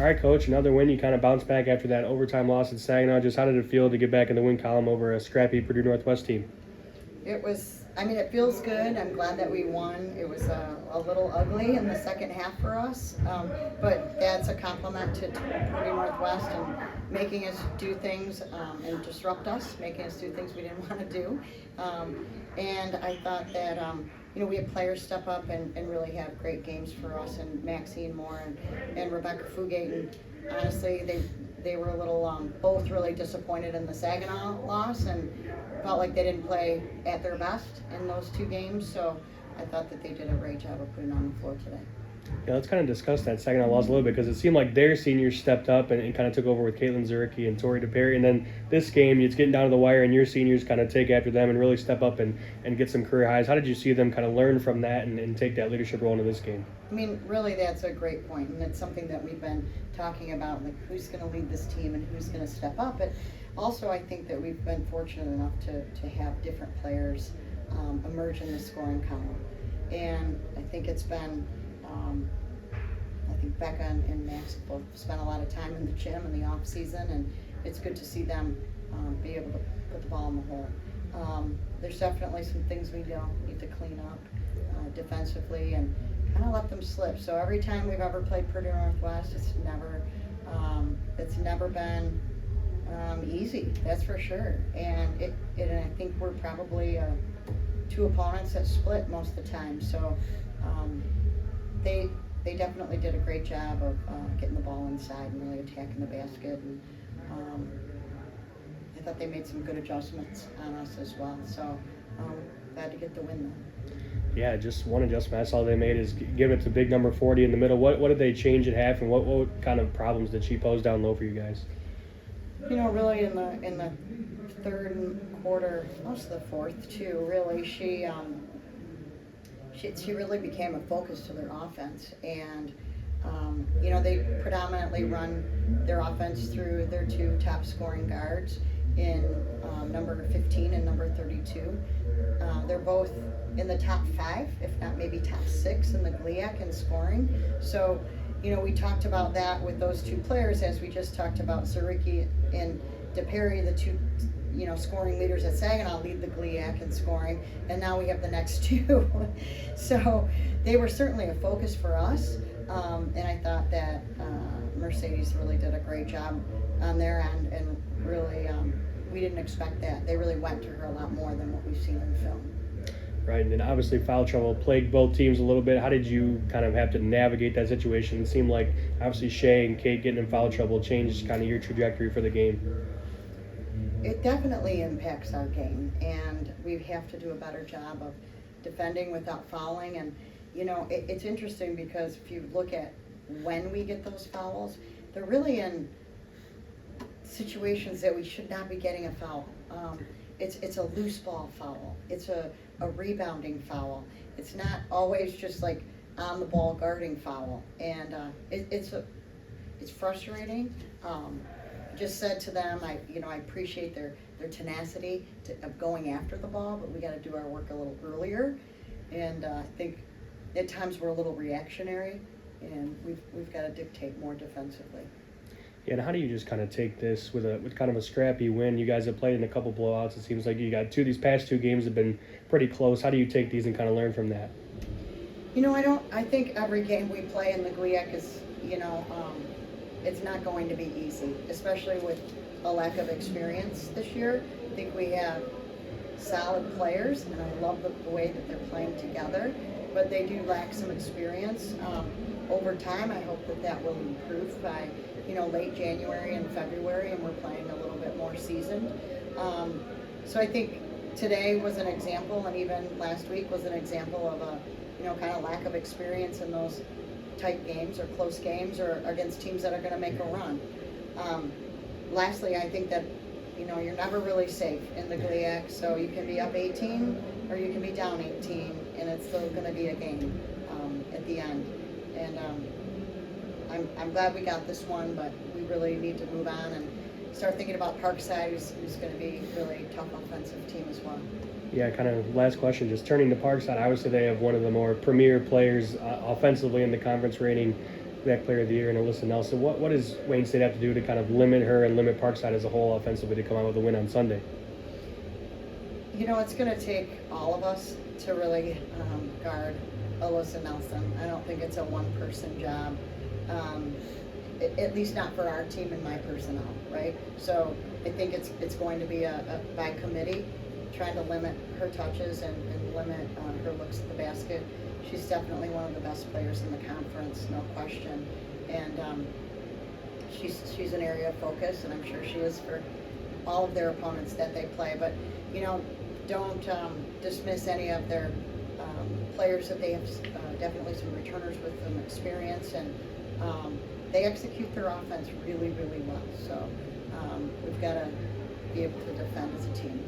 All right, Coach, another win. You kind of bounced back after that overtime loss at Saginaw. Just how did it feel to get back in the win column over a scrappy Purdue Northwest team? It feels good. I'm glad that we won. It was a little ugly in the second half for us, but that's a compliment to Purdue Northwest and making us do things and disrupt us, making us do things we didn't want to do. And I thought that, we had players step up and really have great games for us, and Maxine Moore and Rebecca Fugate. And honestly, they were a little both really disappointed in the Saginaw loss and felt like they didn't play at their best in those two games. So I thought that they did a great job of putting on the floor today. Yeah, let's kind of discuss that Saginaw loss a little bit because it seemed like their seniors stepped up and kind of took over with Caitlin Zuricki and Tori DePerry. And then this game, it's getting down to the wire, and your seniors kind of take after them and really step up and get some career highs. How did you see them kind of learn from that and take that leadership role into this game? I mean, really, that's a great point, and it's something that we've been talking about, like who's going to lead this team and who's going to step up. But also, I think that we've been fortunate enough to have different players emerge in the scoring column. And I think it's been I think Becca and Max both spent a lot of time in the gym in the off season, and it's good to see them be able to put the ball in the hole. There's definitely some things we need to clean up defensively and kind of let them slip. So every time we've ever played Purdue Northwest, it's never been easy. That's for sure. And I think we're probably two opponents that split most of the time. So they definitely did a great job of getting the ball inside and really attacking the basket. And I thought they made some good adjustments on us as well. So glad to get the win though. Yeah, just one adjustment I saw they made is give it to big number 40 in the middle. What did they change at half, and what kind of problems did she pose down low for you guys? Really in the third quarter, most of the fourth too. Really, she really became a focus to their offense, and they predominantly run their offense through their two top scoring guards in number 15 and number 32. They're both in the top 5, if not maybe top 6 in the GLIAC in scoring. So, we talked about that with those two players, as we just talked about Zuricki and DePerry, the two scoring leaders at Saginaw lead the GLIAC in scoring, and now we have the next two. So they were certainly a focus for us, and I thought that Mercedes really did a great job on their end, and really we didn't expect that. They really went to her a lot more than what we've seen in film. Right, and then obviously foul trouble plagued both teams a little bit. How did you kind of have to navigate that situation? It seemed like obviously Shay and Kate getting in foul trouble changed kind of your trajectory for the game. It definitely impacts our game, and we have to do a better job of defending without fouling. And it's interesting because if you look at when we get those fouls, they're really in situations that we should not be getting a foul. It's a loose ball foul. It's a rebounding foul. It's not always just like on the ball guarding foul, and it's frustrating. Just said to them, I appreciate their tenacity of going after the ball, but we got to do our work a little earlier. And I think at times we're a little reactionary, and we've got to dictate more defensively. Yeah, and how do you just kind of take this with kind of a scrappy win? You guys have played in a couple blowouts. It seems like you got these past two games have been pretty close. How do you take these and kind of learn from that? I think every game we play in the GLIAC is, it's not going to be easy, especially with a lack of experience this year. I think we have solid players, and I love the way that they're playing together, but they do lack some experience. Over time, I hope that will improve by, late January and February, and we're playing a little bit more seasoned. So I think today was an example, and even last week was an example of a, kind of lack of experience in those tight games or close games or against teams that are going to make a run. Lastly, I think that, you're never really safe in the GLIAC, so you can be up 18 or you can be down 18, and it's still going to be a game at the end. And I'm glad we got this one, but we really need to move on and start thinking about Parkside, who's going to be a really tough offensive team as well. Yeah, kind of last question, just turning to Parkside, obviously they have one of the more premier players offensively in the conference rating. GLIAC Player of the Year and Alyssa Nelson. What does Wayne State have to do to kind of limit her and limit Parkside as a whole offensively to come out with a win on Sunday? You know, it's going to take all of us to really guard Alyssa Nelson. I don't think it's a one-person job, at least not for our team and my personnel, right? So I think it's going to be a by committee, trying to limit her touches and limit her looks at the basket. She's definitely one of the best players in the conference, no question. And she's an area of focus, and I'm sure she is for all of their opponents that they play. But, you know, don't dismiss any of their players that they have, definitely some returners with some experience, and they execute their offense really, really well. So we've got to be able to defend as a team.